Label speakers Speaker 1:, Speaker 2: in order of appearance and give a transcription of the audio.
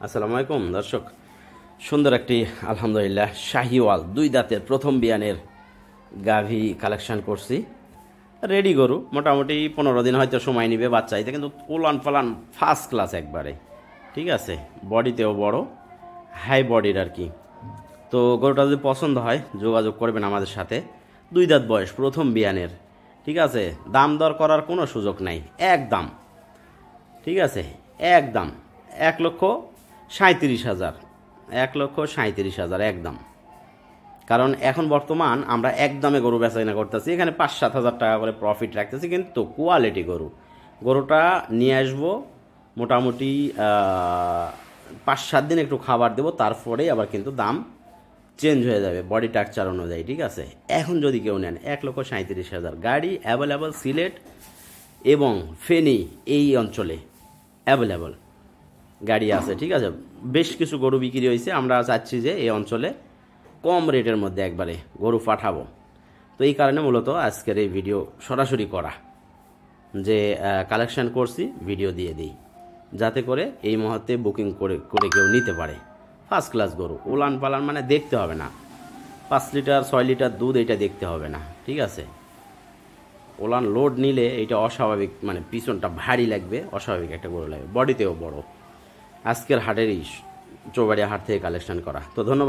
Speaker 1: আসসালামু আলাইকুম দর্শক, সুন্দর একটি আলহামদুলিল্লাহ শাহিওয়াল দুই দাঁতের প্রথম বিয়ানের গাভী কালেকশন করছি। রেডি গরু, মোটামুটি 15 দিন হয়তো সময় নিবে বাচ্চা এটা, কিন্তু উলান পালান ফার্স্ট ক্লাস একবারে, ঠিক আছে। বডিতেও বড়, হাই বডির আর কি। তো গরুটা যদি পছন্দ হয় যোগাযোগ করবেন আমাদের সাথে। দুই দাঁত বয়স, প্রথম বিয়ানের, ঠিক আছে। দাম দর করার কোনো সুযোগ নাই, একদম, ঠিক আছে, একদম 1,37,000, 1,37,000 একদম। কারণ এখন বর্তমান আমরা একদমে গরু বেচা কিনা করতেছি, এখানে 5-7 হাজার টাকা করে প্রফিট রাখতেছি, কিন্তু কোয়ালিটি গরুটা নিয়ে আসবো মোটামুটি 5-7 দিন একটু খাবার দেবো, তারপরেই আবার কিন্তু দাম চেঞ্জ হয়ে যাবে বডি স্ট্রাকচার অনুযায়ী, ঠিক আছে। এখন যদি কেউ নেন 1,37,000, গাড়ি অ্যাভেলেবল সিলেট এবং ফেনী এই অঞ্চলে অ্যাভেলেবল গাড়ি আছে, ঠিক আছে। বেশ কিছু গরু বিক্রি হয়েছে, আমরা চাচ্ছি যে এই অঞ্চলে কম রেটের মধ্যে একবারে গরু পাঠাবো। তো এই কারণে মূলত আজকের এই ভিডিও সরাসরি করা, যে কালেকশন করছি ভিডিও দিয়ে দিই, যাতে করে এই মুহূর্তে বুকিং করে করে কেউ নিতে পারে। ফার্স্ট ক্লাস গরু, উলান পালান মানে দেখতে হবে না, 5 লিটার 6 লিটার দুধ এটা দেখতে হবে না, ঠিক আছে। ওলান লোড নিলে এটা অস্বাভাবিক, মানে পিছনটা ভারী লাগবে, অস্বাভাবিক একটা গরু লাগবে, বডিতেও বড়। আজকের হাটেরই চৌবাড়িয়া হাট থেকে কালেকশন করা। তো ধন্যবাদ।